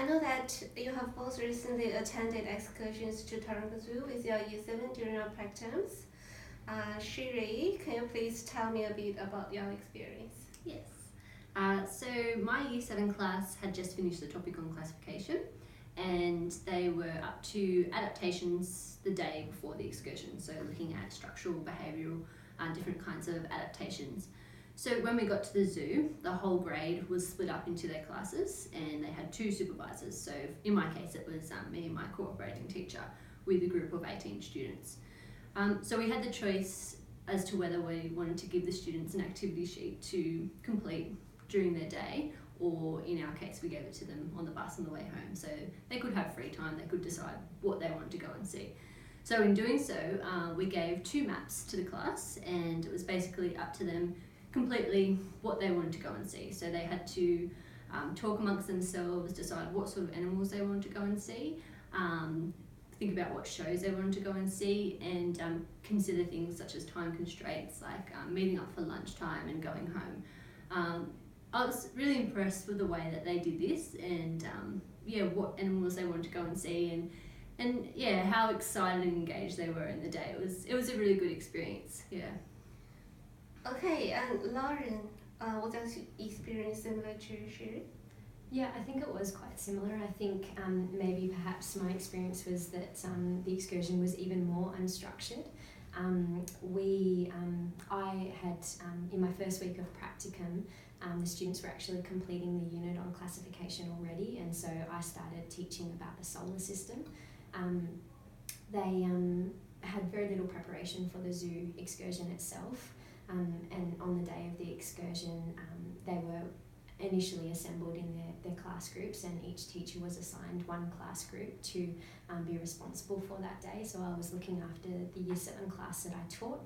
I know that you have both recently attended excursions to Taronga Zoo with your Year 7 during your prac terms. Shiri, can you please tell me a bit about your experience? Yes. So my Year 7 class had just finished the topic on classification, and they were up to adaptations the day before the excursion, so looking at structural, behavioural, different kinds of adaptations. So when we got to the zoo, the whole grade was split up into their classes, and they had 2 supervisors. So in my case, it was me and my cooperating teacher with a group of 18 students. So we had the choice as to whether we wanted to give the students an activity sheet to complete during their day, or in our case we gave it to them on the bus on the way home, so they could have free time, they could decide what they wanted to go and see. So in doing so, we gave 2 maps to the class, and it was basically up to them completely what they wanted to go and see. So they had to talk amongst themselves, decide what sort of animals they wanted to go and see, think about what shows they wanted to go and see, and consider things such as time constraints, like meeting up for lunchtime and going home. I was really impressed with the way that they did this, and what animals they wanted to go and see, and how excited and engaged they were in the day. It was a really good experience. Yeah. Okay, and Lauren, was your experience similar to Shiri? Yeah, I think it was quite similar. I think maybe perhaps my experience was that the excursion was even more unstructured. I had, in my first week of practicum, the students were actually completing the unit on classification already, and so I started teaching about the solar system. They had very little preparation for the zoo excursion itself, and on the day of the excursion, they were initially assembled in their class groups, and each teacher was assigned one class group to be responsible for that day. So I was looking after the Year 7 class that I taught.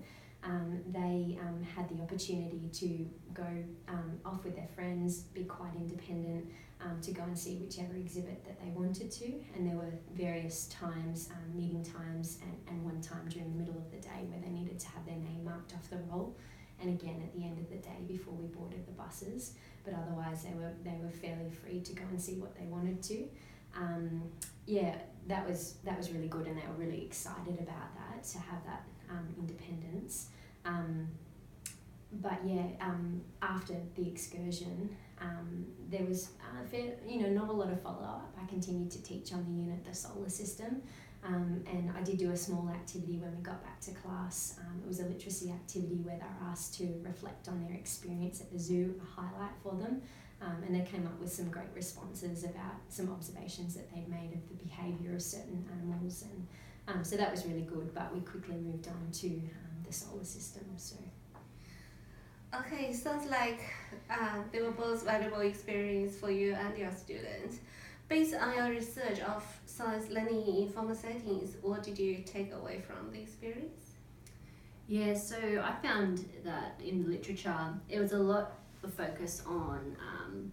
They had the opportunity to go off with their friends, be quite independent, to go and see whichever exhibit that they wanted to, and there were various times, meeting times, and one time during the middle of the day where they needed to have their name marked off the roll, and again at the end of the day before we boarded the buses. But otherwise they were fairly free to go and see what they wanted to. That was really good, and they were really excited about that, to have that independence. After the excursion, there was not a lot of follow-up. I continued to teach on the unit, the solar system, and I did do a small activity when we got back to class. It was a literacy activity where they were asked to reflect on their experience at the zoo, a highlight for them, and they came up with some great responses about some observations that they'd made of the behaviour of certain animals, and so that was really good, but we quickly moved on to the solar system. So. Okay, sounds like they were both valuable experience for you and your students. Based on your research of science learning in informal settings, what did you take away from the experience? Yeah, so I found that in the literature, it was a lot of focus on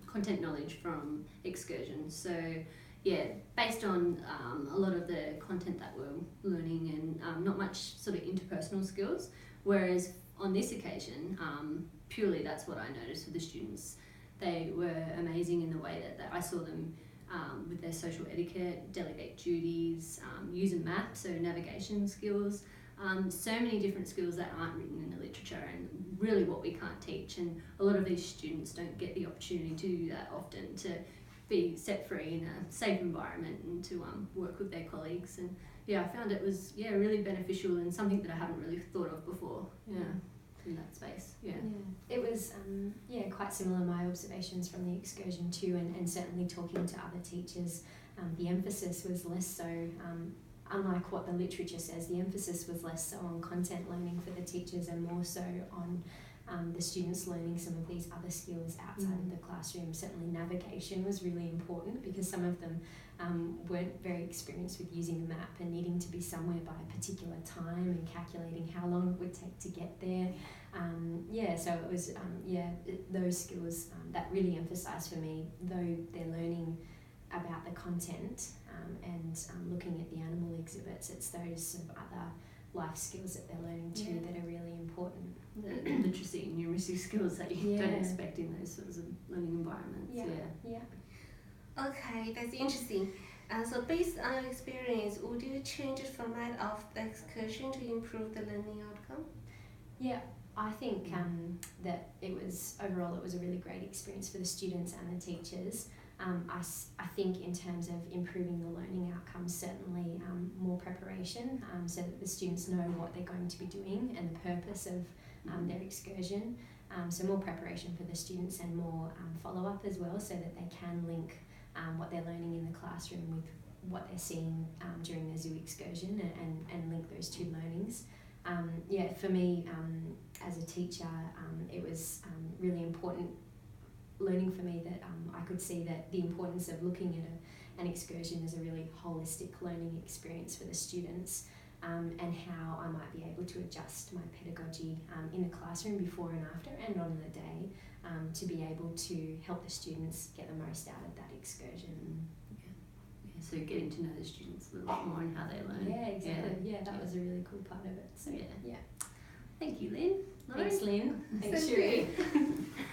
content knowledge from excursions. So yeah, based on a lot of the content that we're learning, and not much sort of interpersonal skills, whereas on this occasion, purely that's what I noticed with the students. They were amazing in the way that I saw them with their social etiquette, delegate duties, use a map, so navigation skills, so many different skills that aren't written in the literature, and really what we can't teach. And a lot of these students don't get the opportunity to do that often, to be set free in a safe environment and to work with their colleagues. And I found it was really beneficial, and something that I haven't really thought of before. In that space. It was quite similar, my observations from the excursion too, and certainly talking to other teachers, the emphasis was less so, unlike what the literature says, the emphasis was less so on content learning for the teachers and more so on the students learning some of these other skills outside of the classroom. Certainly navigation was really important, because some of them weren't very experienced with using a map and needing to be somewhere by a particular time and calculating how long it would take to get there. So it was those skills that really emphasised for me, though they're learning about the content and looking at the animal exhibits, it's those sort of other life skills that they're learning too that are really important. The literacy and numeracy skills that you don't expect in those sorts of learning environments. Okay, that's interesting. So based on your experience, would you change the format of the excursion to improve the learning outcome? Yeah, I think that overall it was a really great experience for the students and the teachers. I think in terms of improving the learning outcomes, certainly more preparation so that the students know what they're going to be doing and the purpose of their excursion. So more preparation for the students and more follow-up as well, so that they can link what they're learning in the classroom with what they're seeing during the zoo excursion and link those two learnings. For me as a teacher, it was really important learning for me that I could see that the importance of looking at an excursion as a really holistic learning experience for the students, and how I might be able to adjust my pedagogy in the classroom before and after and on the day to be able to help the students get the most out of that excursion. So getting to know the students a little bit more and how they learn. Yeah, exactly. Yeah, that was a really cool part of it. So yeah. Thank you, Lynn. Thanks, Lynn. Thank you.